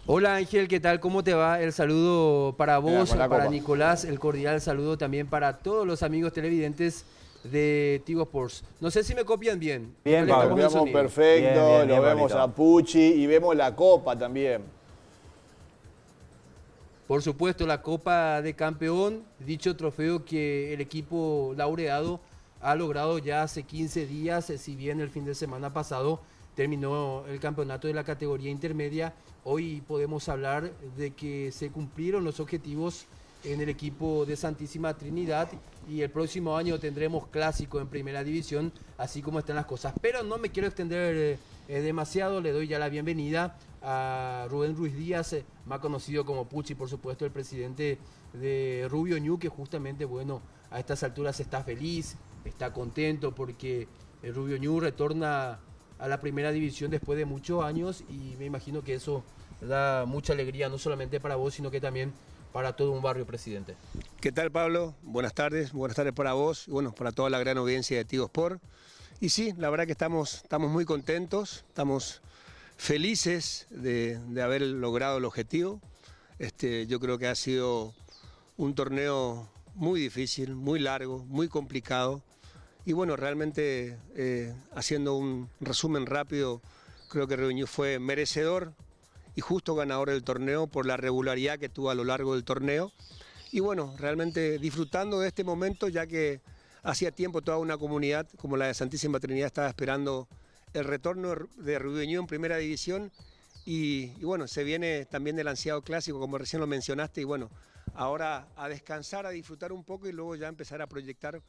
Hola Ángel, ¿qué tal? ¿Cómo te va? El saludo para Mira, vos, con la para copa. Nicolás, el cordial saludo también para todos los amigos televidentes de Tigo Sports. No sé si me copian bien. ¿Qué Bien, tal Lo estamos Pablo. en copiamos sonido? Bien, perfecto, bien, lo bien, vemos a Pablito. Pucci y vemos la copa también. Por supuesto, la Copa de Campeón, dicho trofeo que el equipo laureado ha logrado ya hace 15 días, si bien el fin de semana pasado terminó el campeonato de la categoría intermedia, hoy podemos hablar de que se cumplieron los objetivos en el equipo de Santísima Trinidad y el próximo año tendremos clásico en primera división, así como están las cosas. Pero no me quiero extender demasiado, le doy ya la bienvenida a Rubén Ruiz Díaz, más conocido como Pucci, por supuesto, el presidente de Rubio Ñu, que justamente, bueno, a estas alturas está feliz, está contento porque el Rubio Ñu retorna a la primera división después de muchos años y me imagino que eso da mucha alegría, no solamente para vos, sino que también para todo un barrio, presidente. ¿Qué tal, Pablo? Buenas tardes para vos y bueno, para toda la gran audiencia de Tigo Sport. Y sí, la verdad que estamos muy contentos, estamos felices de haber logrado el objetivo. Yo creo que ha sido un torneo muy difícil, muy largo, muy complicado. Y bueno, realmente haciendo un resumen rápido, creo que Reunión fue merecedor y justo ganador del torneo por la regularidad que tuvo a lo largo del torneo. Y bueno, realmente disfrutando de este momento, ya que hacía tiempo toda una comunidad como la de Santísima Trinidad estaba esperando el retorno de Rubio en primera división. Y bueno, se viene también el ansiado clásico, como recién lo mencionaste, y bueno, ahora a descansar, a disfrutar un poco y luego ya empezar a proyectar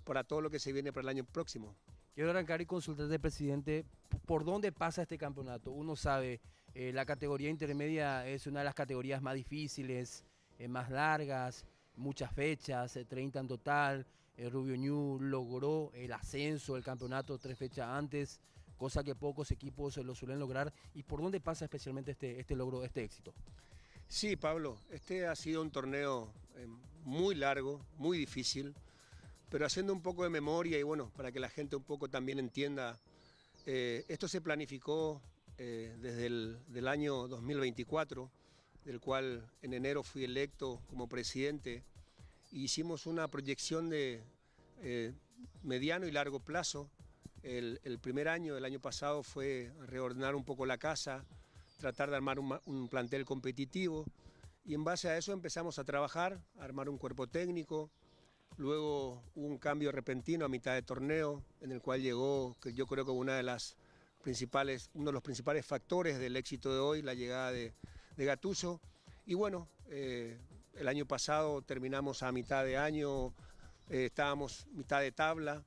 para todo lo que se viene para el año próximo. Quiero arrancar y consultarte, presidente, por dónde pasa este campeonato. Uno sabe, la categoría intermedia es una de las categorías más difíciles, más largas, muchas fechas, 30 en total. Rubio Ñu logró el ascenso del campeonato 3 fechas antes, cosa que pocos equipos lo suelen lograr. ¿Y por dónde pasa especialmente este logro, este éxito? Sí, Pablo, este ha sido un torneo muy largo, muy difícil, pero haciendo un poco de memoria y bueno, para que la gente un poco también entienda, esto se planificó desde el del año 2024, del cual en enero fui electo como presidente, e hicimos una proyección de eh, mediano y largo plazo. El primer año, el año pasado, fue reordenar un poco la casa, tratar de armar un plantel competitivo, y en base a eso empezamos a trabajar, a armar un cuerpo técnico. Luego hubo un cambio repentino a mitad de torneo, en el cual llegó, que yo creo que uno de los principales factores del éxito de hoy, la llegada de Gattuso. Y bueno, el año pasado terminamos a mitad de año, estábamos mitad de tabla.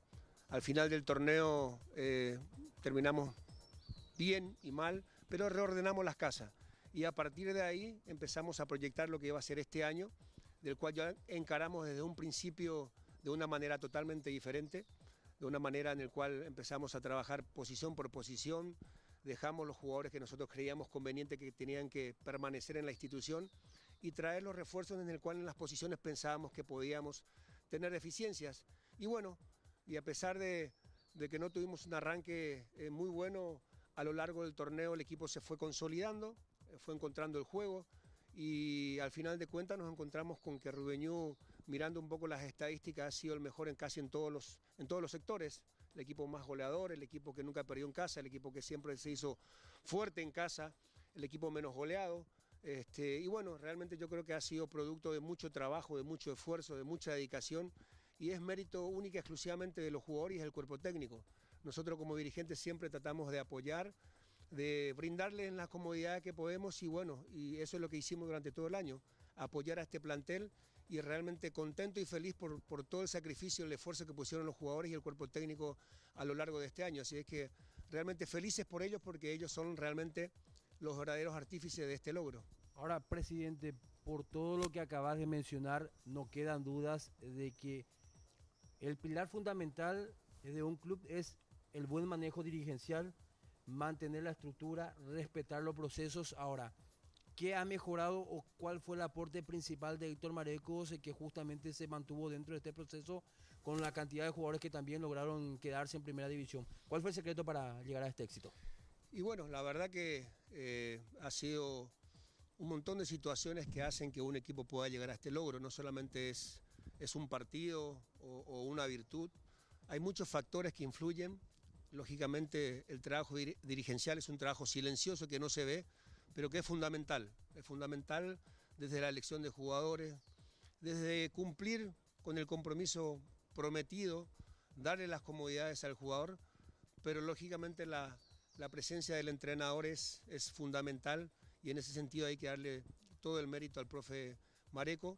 Al final del torneo terminamos bien y mal, pero reordenamos las casas. Y a partir de ahí empezamos a proyectar lo que iba a ser este año, del cual ya encaramos desde un principio de una manera totalmente diferente, de una manera en la cual empezamos a trabajar posición por posición, dejamos los jugadores que nosotros creíamos conveniente que tenían que permanecer en la institución y traer los refuerzos en el cual en las posiciones pensábamos que podíamos tener deficiencias. Y bueno, y a pesar de que no tuvimos un arranque muy bueno, a lo largo del torneo el equipo se fue consolidando, fue encontrando el juego y al final de cuentas nos encontramos con que Rubeñú, mirando un poco las estadísticas, ha sido el mejor en casi en todos los sectores. El equipo más goleador, el equipo que nunca perdió en casa, el equipo que siempre se hizo fuerte en casa, el equipo menos goleado. Y bueno, realmente yo creo que ha sido producto de mucho trabajo, de mucho esfuerzo, de mucha dedicación y es mérito única y exclusivamente de los jugadores y del cuerpo técnico. Nosotros como dirigentes siempre tratamos de apoyar, de brindarles las comodidades que podemos y bueno, y eso es lo que hicimos durante todo el año, apoyar a este plantel y realmente contento y feliz por todo el sacrificio, el esfuerzo que pusieron los jugadores y el cuerpo técnico a lo largo de este año. Así es que realmente felices por ellos porque ellos son realmente los verdaderos artífices de este logro. Ahora, presidente, por todo lo que acabas de mencionar, no quedan dudas de que el pilar fundamental de un club es el buen manejo dirigencial, mantener la estructura, respetar los procesos. Ahora, ¿qué ha mejorado o cuál fue el aporte principal de Héctor Marecos que justamente se mantuvo dentro de este proceso con la cantidad de jugadores que también lograron quedarse en primera división? ¿Cuál fue el secreto para llegar a este éxito? Y bueno, la verdad que ha sido un montón de situaciones que hacen que un equipo pueda llegar a este logro. No solamente es un partido o una virtud, hay muchos factores que influyen. Lógicamente el trabajo dirigencial es un trabajo silencioso que no se ve, pero que es fundamental desde la elección de jugadores, desde cumplir con el compromiso prometido, darle las comodidades al jugador, pero lógicamente la presencia del entrenador es fundamental y en ese sentido hay que darle todo el mérito al profe Mareco,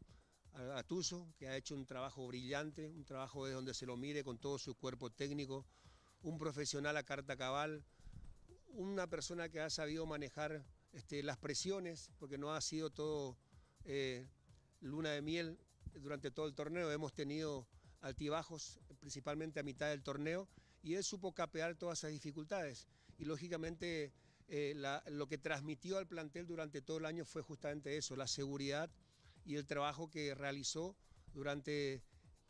a Tuzo, que ha hecho un trabajo brillante, un trabajo de donde se lo mire con todo su cuerpo técnico, un profesional a carta cabal, una persona que ha sabido manejar las presiones, porque no ha sido todo luna de miel durante todo el torneo, hemos tenido altibajos, principalmente a mitad del torneo, y él supo capear todas esas dificultades. Y lógicamente lo que transmitió al plantel durante todo el año fue justamente eso, la seguridad y el trabajo que realizó durante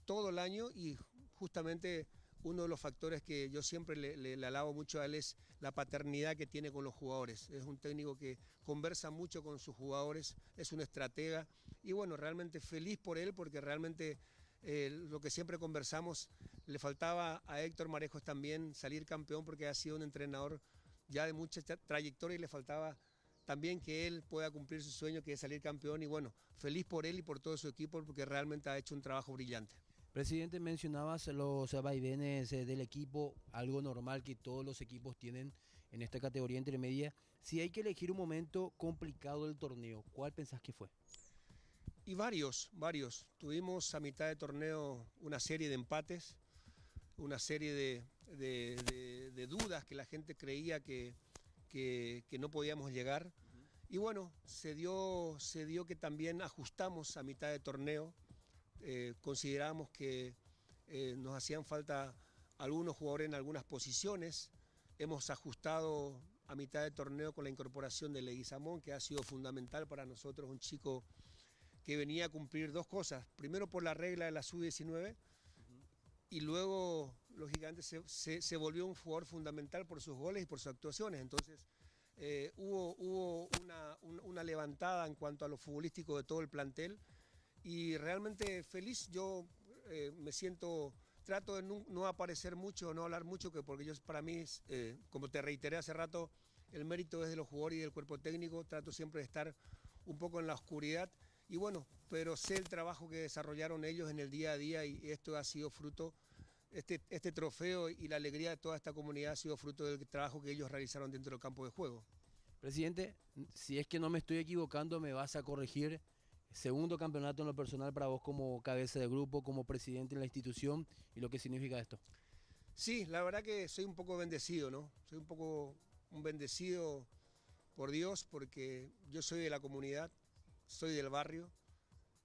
todo el año, y justamente uno de los factores que yo siempre le alabo mucho a él es la paternidad que tiene con los jugadores. Es un técnico que conversa mucho con sus jugadores, es un estratega, y bueno, realmente feliz por él, porque realmente lo que siempre conversamos, le faltaba a Héctor Marejos también salir campeón, porque ha sido un entrenador ya de mucha trayectoria y le faltaba también que él pueda cumplir su sueño, que es salir campeón, y bueno, feliz por él y por todo su equipo, porque realmente ha hecho un trabajo brillante. Presidente, mencionabas los vaivenes del equipo, algo normal que todos los equipos tienen en esta categoría intermedia. Si hay que elegir un momento complicado del torneo, ¿cuál pensás que fue? Y varios. Tuvimos a mitad de torneo una serie de empates, una serie de dudas que la gente creía que no podíamos llegar. Y bueno, se dio que también ajustamos a mitad de torneo. Consideramos que nos hacían falta algunos jugadores en algunas posiciones. Hemos ajustado a mitad de torneo con la incorporación de Leguizamón, que ha sido fundamental para nosotros, un chico que venía a cumplir dos cosas. Primero, por la regla de la sub-19, y luego, lógicamente, se volvió un jugador fundamental por sus goles y por sus actuaciones. Entonces, hubo una levantada en cuanto a lo futbolístico de todo el plantel, y realmente feliz. Yo me siento, trato de no aparecer mucho, no hablar mucho, porque para mí, como te reiteré hace rato, el mérito es de los jugadores y del cuerpo técnico. Trato siempre de estar un poco en la oscuridad, y bueno, pero sé el trabajo que desarrollaron ellos en el día a día, y esto ha sido fruto, este trofeo y la alegría de toda esta comunidad ha sido fruto del trabajo que ellos realizaron dentro del campo de juego. Presidente, si es que no me estoy equivocando, me vas a corregir. Segundo campeonato en lo personal para vos como cabeza de grupo, como presidente en la institución, y lo que significa esto. Sí, la verdad que soy un poco bendecido, ¿no? Soy un poco un bendecido por Dios, porque yo soy de la comunidad, soy del barrio,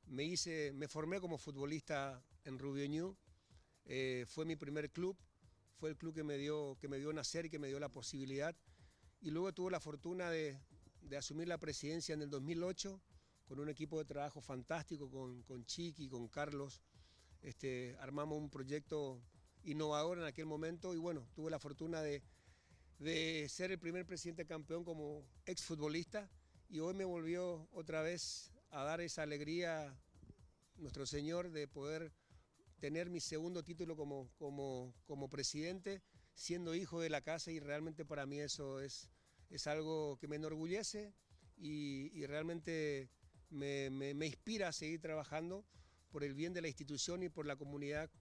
me formé como futbolista en Rubio Ñu, fue mi primer club, fue el club que me dio nacer y que me dio la posibilidad, y luego tuve la fortuna de asumir la presidencia en el 2008, con un equipo de trabajo fantástico, con Chiqui, con Carlos. Armamos un proyecto innovador en aquel momento, y bueno, tuve la fortuna de ser el primer presidente campeón como exfutbolista, y hoy me volvió otra vez a dar esa alegría nuestro Señor de poder tener mi segundo título como presidente, siendo hijo de la casa, y realmente para mí eso es algo que me enorgullece y realmente me inspira a seguir trabajando por el bien de la institución y por la comunidad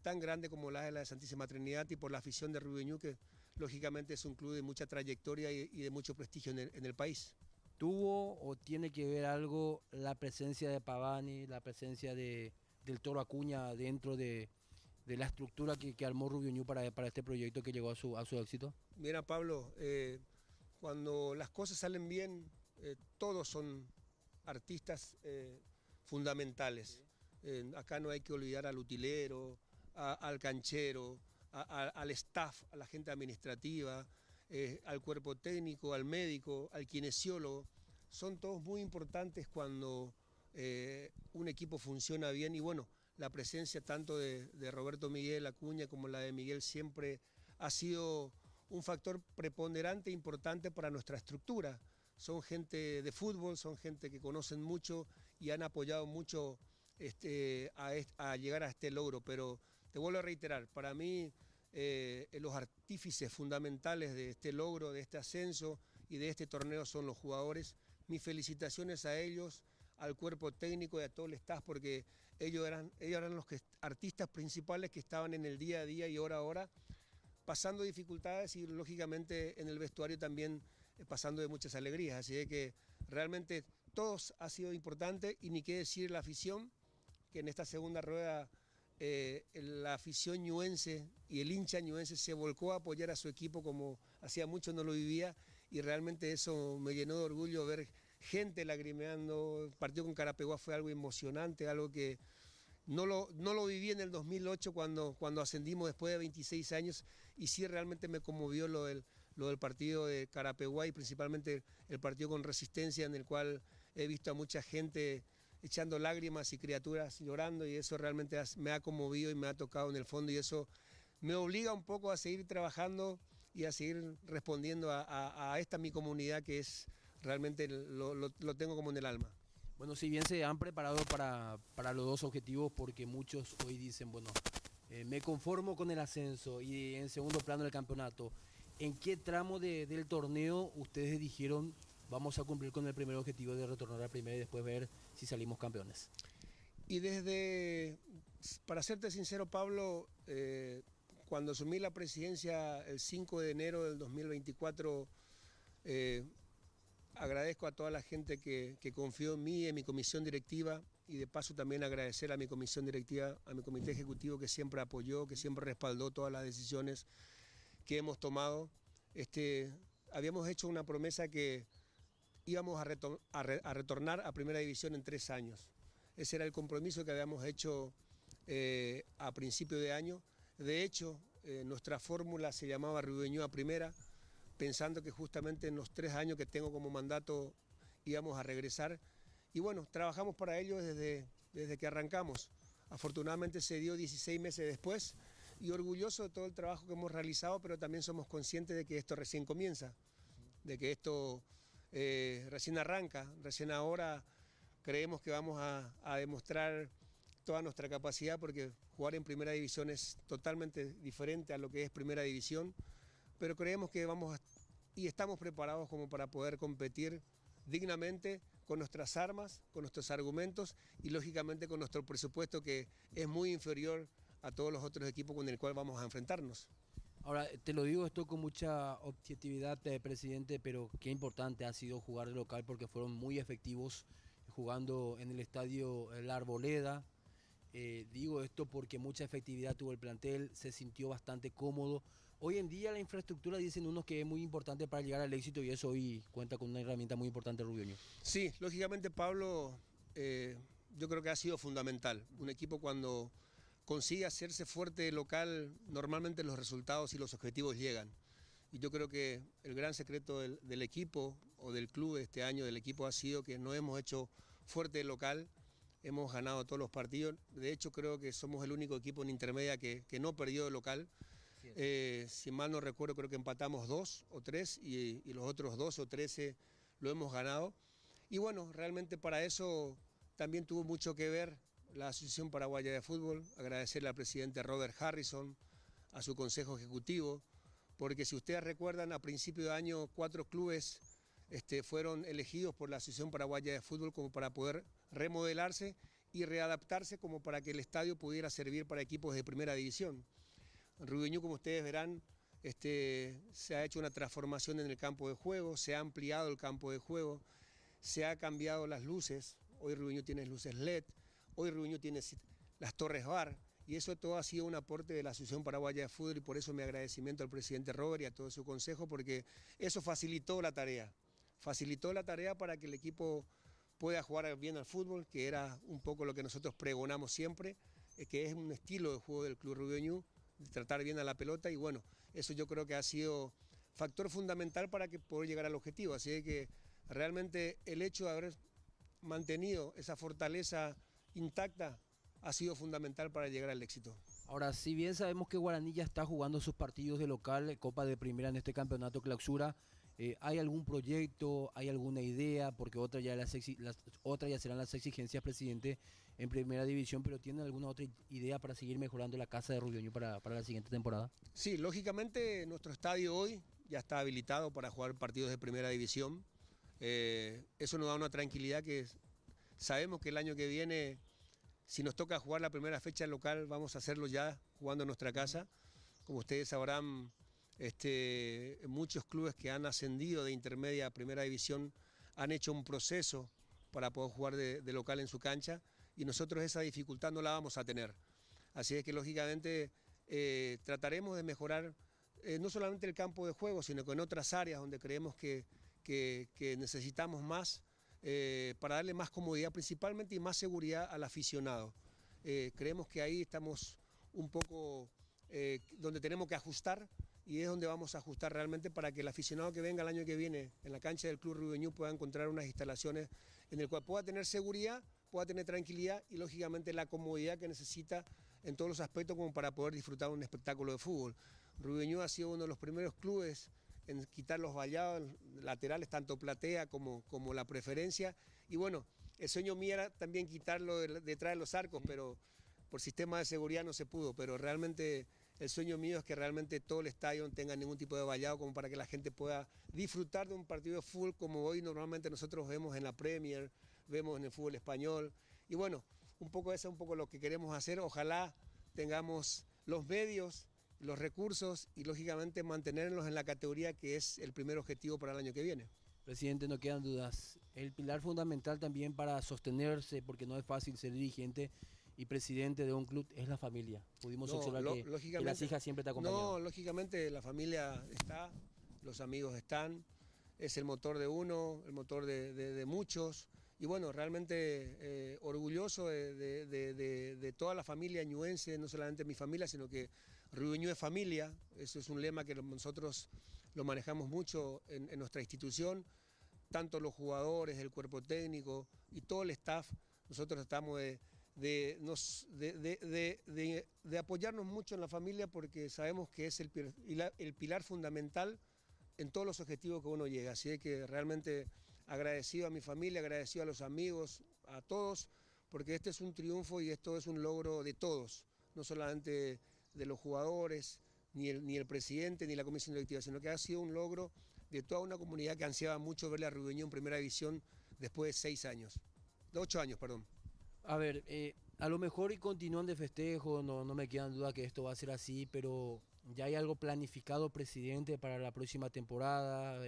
tan grande como la de la Santísima Trinidad, y por la afición de Rubio Ñu, que lógicamente es un club de mucha trayectoria y de mucho prestigio en el país. ¿Tuvo o tiene que ver algo la presencia de Pavani, la presencia del Toro Acuña dentro de la estructura que armó Rubio Ñu para este proyecto que llegó a su éxito? Mira, Pablo, cuando las cosas salen bien, todos son artistas fundamentales. Acá no hay que olvidar al utilero, al canchero, al staff, a la gente administrativa, al cuerpo técnico, al médico, al kinesiólogo. Son todos muy importantes cuando un equipo funciona bien, y bueno, la presencia tanto de Roberto Miguel Acuña como la de Miguel siempre ha sido un factor preponderante e importante para nuestra estructura. son gente de fútbol, son gente que conocen mucho y han apoyado mucho a llegar a este logro. Pero te vuelvo a reiterar, para mí los artífices fundamentales de este logro, de este ascenso y de este torneo son los jugadores. Mis felicitaciones a ellos, al cuerpo técnico y a todo el staff, porque ellos eran los artistas principales que estaban en el día a día y hora a hora, pasando dificultades y lógicamente en el vestuario también pasando de muchas alegrías. Así de que realmente todos ha sido importante, y ni qué decir la afición, que en esta segunda rueda la afición ñuense y el hincha ñuense se volcó a apoyar a su equipo como hacía mucho no lo vivía, y realmente eso me llenó de orgullo ver gente lagrimeando. El partido con Carapeguá fue algo emocionante, algo que no lo viví en el 2008 cuando ascendimos después de 26 años, y sí realmente me conmovió lo del partido de Carapeguá y principalmente el partido con Resistencia, en el cual he visto a mucha gente echando lágrimas y criaturas llorando, y eso realmente me ha conmovido y me ha tocado en el fondo, y eso me obliga un poco a seguir trabajando y a seguir respondiendo a esta mi comunidad, que es realmente lo tengo como en el alma. Bueno, si bien se han preparado para los dos objetivos, porque muchos hoy dicen, bueno, me conformo con el ascenso y en segundo plano el campeonato, ¿en qué tramo del torneo ustedes dijeron vamos a cumplir con el primer objetivo de retornar a primera y después ver si salimos campeones? Y para serte sincero, Pablo, cuando asumí la presidencia el 5 de enero del 2024, agradezco a toda la gente que confió en mí y en mi comisión directiva, y de paso también agradecer a mi comisión directiva, a mi comité ejecutivo, que siempre apoyó, que siempre respaldó todas las decisiones que hemos tomado. Habíamos hecho una promesa que íbamos a retornar a Primera División en 3 años. Ese era el compromiso que habíamos hecho a principio de año. De hecho, nuestra fórmula se llamaba Ribeñú a Primera, pensando que justamente en los 3 años que tengo como mandato íbamos a regresar. Y bueno, trabajamos para ello desde que arrancamos. Afortunadamente se dio 16 meses después, y orgulloso de todo el trabajo que hemos realizado, pero también somos conscientes de que esto recién comienza, de que esto recién arranca, recién ahora creemos que vamos a demostrar toda nuestra capacidad, porque jugar en Primera División es totalmente diferente a lo que es Primera División, pero creemos que y estamos preparados como para poder competir dignamente con nuestras armas, con nuestros argumentos y lógicamente con nuestro presupuesto, que es muy inferior a todos los otros equipos con el cual vamos a enfrentarnos. Ahora, te lo digo esto con mucha objetividad, presidente, pero qué importante ha sido jugar de local, porque fueron muy efectivos jugando en el estadio La Arboleda. Digo esto porque mucha efectividad tuvo el plantel, se sintió bastante cómodo. Hoy en día la infraestructura, dicen unos, que es muy importante para llegar al éxito, y eso hoy cuenta con una herramienta muy importante, Rubeño. Sí, lógicamente, Pablo, yo creo que ha sido fundamental. Un equipo cuando consigue hacerse fuerte local, normalmente los resultados y los objetivos llegan. Y yo creo que el gran secreto del equipo o del club este año, del equipo, ha sido que nos hemos hecho fuerte local, hemos ganado todos los partidos. De hecho, creo que somos el único equipo en intermedia que no perdió de local. Si mal no recuerdo, creo que empatamos 2 o 3 y los otros 2 o 13 lo hemos ganado. Y bueno, realmente para eso también tuvo mucho que ver la Asociación Paraguaya de Fútbol. Agradecerle al presidente Robert Harrison, a su consejo ejecutivo, porque si ustedes recuerdan, a principio de año 4 clubes fueron elegidos por la Asociación Paraguaya de Fútbol como para poder remodelarse y readaptarse, como para que el estadio pudiera servir para equipos de primera división. En Ribeñú, como ustedes verán, se ha hecho una transformación en el campo de juego, se ha ampliado el campo de juego, se ha cambiado las luces. Hoy Ribeñú tiene luces LED, hoy Ribeñú tiene las torres VAR, y eso todo ha sido un aporte de la Asociación Paraguaya de Fútbol, y por eso mi agradecimiento al presidente Robert y a todo su consejo, porque eso facilitó la tarea para que el equipo pueda jugar bien al fútbol, que era un poco lo que nosotros pregonamos siempre, que es un estilo de juego del Club Ribeñú, de tratar bien a la pelota, y bueno, eso yo creo que ha sido factor fundamental para que poder llegar al objetivo. Así que realmente el hecho de haber mantenido esa fortaleza intacta ha sido fundamental para llegar al éxito. Ahora, si bien sabemos que Guaraní ya está jugando sus partidos de local, Copa de Primera en este campeonato clausura, ¿Hay algún proyecto, hay alguna idea? Porque otras ya serán las exigencias, presidente, en primera división, pero ¿tienen alguna otra idea para seguir mejorando la casa de Rubio para la siguiente temporada? Sí, lógicamente nuestro estadio hoy ya está habilitado para jugar partidos de primera división. Eso nos da una tranquilidad que sabemos que el año que viene, si nos toca jugar la primera fecha local, vamos a hacerlo ya jugando en nuestra casa. Como ustedes sabrán, muchos clubes que han ascendido de intermedia a primera división han hecho un proceso para poder jugar de local en su cancha y nosotros esa dificultad no la vamos a tener. Así es que lógicamente trataremos de mejorar no solamente el campo de juego, sino que en otras áreas donde creemos que necesitamos más para darle más comodidad principalmente y más seguridad al aficionado. Creemos que ahí estamos un poco donde tenemos que ajustar y es donde vamos a ajustar realmente para que el aficionado que venga el año que viene en la cancha del Club Rubio Ñu pueda encontrar unas instalaciones en el cual pueda tener seguridad, pueda tener tranquilidad y lógicamente la comodidad que necesita en todos los aspectos como para poder disfrutar un espectáculo de fútbol. Rubio Ñu ha sido uno de los primeros clubes en quitar los vallados laterales, tanto platea como la preferencia. Y bueno, el sueño mío era también quitarlo detrás de los arcos, pero por sistema de seguridad no se pudo. Pero realmente el sueño mío es que realmente todo el estadio no tenga ningún tipo de vallado como para que la gente pueda disfrutar de un partido de fútbol como hoy normalmente nosotros vemos en la Premier, vemos en el fútbol español. Y bueno, un poco eso es un poco lo que queremos hacer. Ojalá tengamos los medios, los recursos y lógicamente mantenerlos en la categoría que es el primer objetivo para el año que viene. Presidente, no quedan dudas. El pilar fundamental también para sostenerse, porque no es fácil ser dirigente y presidente de un club, es la familia. Pudimos observar que las hijas siempre te acompañan. No, lógicamente la familia está, los amigos están, es el motor de uno, el motor de muchos. Y bueno, realmente orgulloso de toda la familia ñuense, no solamente mi familia, sino que Rubio Ñu es familia. Eso es un lema que nosotros lo manejamos mucho en nuestra institución. Tanto los jugadores, el cuerpo técnico y todo el staff, nosotros tratamos de apoyarnos mucho en la familia porque sabemos que es el pilar fundamental en todos los objetivos que uno llega. Así que realmente agradecido a mi familia, agradecido a los amigos, a todos, porque este es un triunfo y esto es un logro de todos, no solamente de los jugadores, ni el presidente, ni la comisión directiva, sino que ha sido un logro de toda una comunidad que ansiaba mucho verle a Rubio Ñu en primera división después de 6 años, de 8 años, perdón. A ver, a lo mejor y continúan de festejo, no me quedan duda que esto va a ser así, pero ¿ya hay algo planificado, presidente, para la próxima temporada?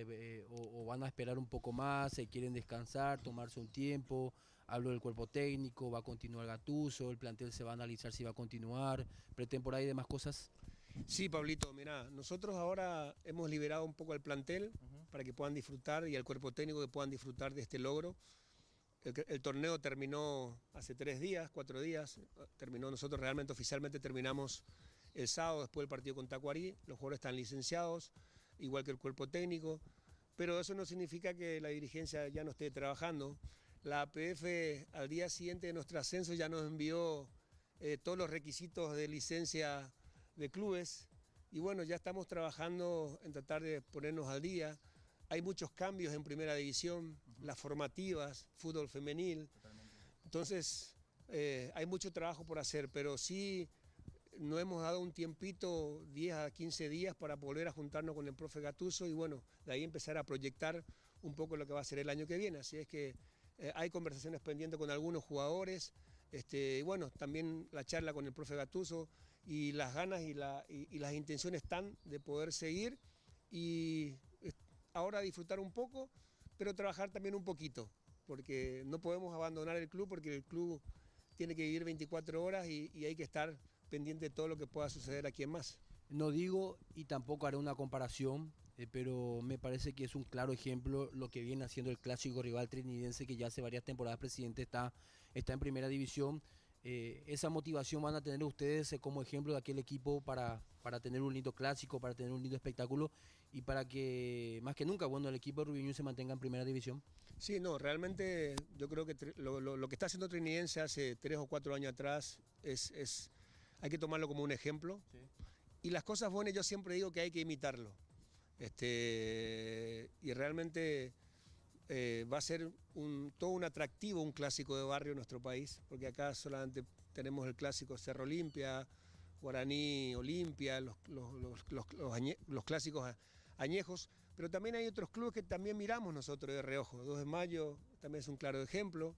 O van a esperar un poco más? ¿Se quieren descansar, tomarse un tiempo? Hablo del cuerpo técnico, ¿va a continuar Gattuso? ¿El plantel se va a analizar si va a continuar? ¿Pretemporada y demás cosas? Sí, Pablito, mira, nosotros ahora hemos liberado un poco al plantel para que puedan disfrutar y al cuerpo técnico que puedan disfrutar de este logro. El torneo terminó hace 3 días, 4 días, terminó, nosotros realmente oficialmente terminamos el sábado después del partido con Tacuarí, los jugadores están licenciados, igual que el cuerpo técnico, pero eso no significa que la dirigencia ya no esté trabajando. La APF al día siguiente de nuestro ascenso ya nos envió todos los requisitos de licencia de clubes y bueno, ya estamos trabajando en tratar de ponernos al día. Hay muchos cambios en primera división, las formativas, fútbol femenil, entonces hay mucho trabajo por hacer, pero sí nos hemos dado un tiempito, 10 a 15 días para volver a juntarnos con el profe Gattuso y bueno, de ahí empezar a proyectar un poco lo que va a ser el año que viene, así es que hay conversaciones pendientes con algunos jugadores, y bueno, también la charla con el profe Gattuso y las ganas y las intenciones están de poder seguir y ahora disfrutar un poco, pero trabajar también un poquito, porque no podemos abandonar el club porque el club tiene que vivir 24 horas y hay que estar pendiente de todo lo que pueda suceder aquí en más. No digo y tampoco haré una comparación, pero me parece que es un claro ejemplo lo que viene haciendo el clásico rival trinidense que ya hace varias temporadas, presidente, está en primera división. Esa motivación van a tener ustedes como ejemplo de aquel equipo para tener un lindo clásico, para tener un lindo espectáculo y para que más que nunca, bueno, el equipo de Rubio Ñu se mantenga en primera división. Sí, no, realmente yo creo que lo que está haciendo Trinidense hace 3 o 4 años atrás hay que tomarlo como un ejemplo. Sí. Y las cosas buenas yo siempre digo que hay que imitarlo. Y realmente va a ser todo un atractivo, un clásico de barrio en nuestro país, porque acá solamente tenemos el clásico Cerro Olimpia, Guaraní Olimpia, los clásicos añejos, pero también hay otros clubes que también miramos nosotros de reojo. 2 de Mayo también es un claro ejemplo,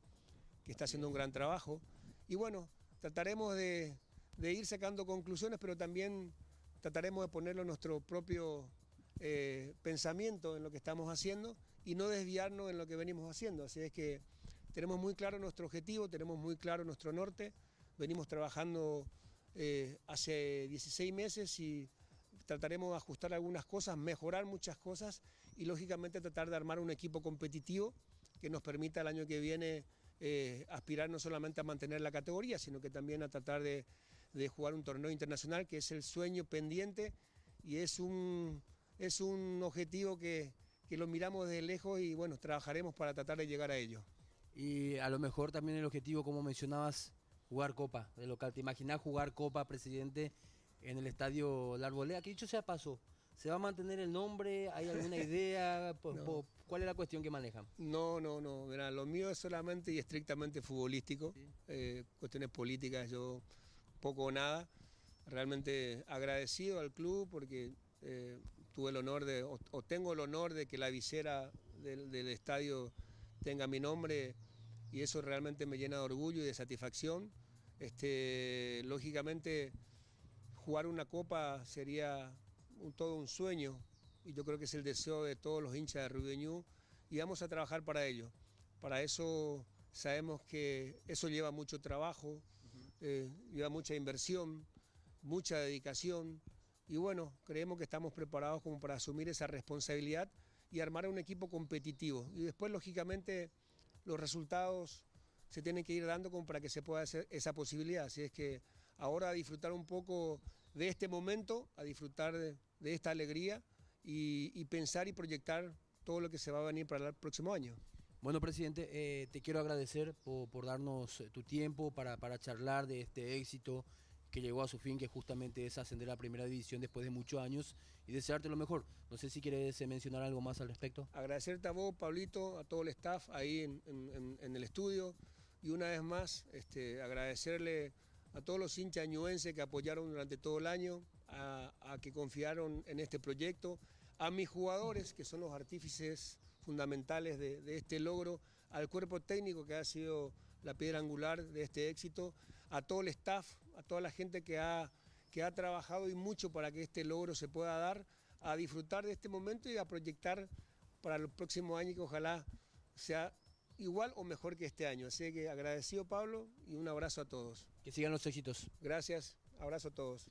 que está haciendo un gran trabajo. Y bueno, trataremos de ir sacando conclusiones, pero también trataremos de ponerlo nuestro propio pensamiento en lo que estamos haciendo y no desviarnos en lo que venimos haciendo. Así es que tenemos muy claro nuestro objetivo, tenemos muy claro nuestro norte, venimos trabajando hace 16 meses y trataremos de ajustar algunas cosas, mejorar muchas cosas y lógicamente tratar de armar un equipo competitivo que nos permita el año que viene aspirar no solamente a mantener la categoría, sino que también a tratar de jugar un torneo internacional, que es el sueño pendiente y es un objetivo que lo miramos desde lejos y bueno, trabajaremos para tratar de llegar a ello. Y a lo mejor también el objetivo, como mencionabas, jugar Copa de local. ¿Te imaginas jugar Copa, presidente, en el estadio La Arboleda? Que dicho sea paso, ¿se va a mantener el nombre? ¿Hay alguna idea? No. ¿Cuál es la cuestión que manejan? No, verá, lo mío es solamente y estrictamente futbolístico, Sí. Cuestiones políticas yo poco o nada. Realmente agradecido al club porque tuve el honor o tengo el honor de que la visera del estadio tenga mi nombre y eso realmente me llena de orgullo y de satisfacción. Lógicamente jugar una copa sería todo un sueño y yo creo que es el deseo de todos los hinchas de Rubio Ñu y vamos a trabajar para ello. Para eso sabemos que eso lleva mucho trabajo, lleva mucha inversión, mucha dedicación y bueno, creemos que estamos preparados como para asumir esa responsabilidad y armar un equipo competitivo. Y después, lógicamente, los resultados se tienen que ir dando como para que se pueda hacer esa posibilidad. Así es que ahora a disfrutar un poco de este momento, a disfrutar de esta alegría y pensar y proyectar todo lo que se va a venir para el próximo año. Bueno, presidente, te quiero agradecer por darnos tu tiempo para charlar de este éxito que llegó a su fin, que justamente es ascender a Primera División después de muchos años y desearte lo mejor. No sé si quieres mencionar algo más al respecto. Agradecerte a vos, Pablito, a todo el staff ahí en el estudio y una vez más agradecerle a todos los hinchas ñuenses que apoyaron durante todo el año, a que confiaron en este proyecto, a mis jugadores que son los artífices fundamentales de este logro, al cuerpo técnico que ha sido la piedra angular de este éxito, a todo el staff, a toda la gente que ha trabajado y mucho para que este logro se pueda dar, a disfrutar de este momento y a proyectar para el próximo año que ojalá sea igual o mejor que este año. Así que agradecido, Pablo, y un abrazo a todos. Que sigan los éxitos. Gracias, abrazo a todos.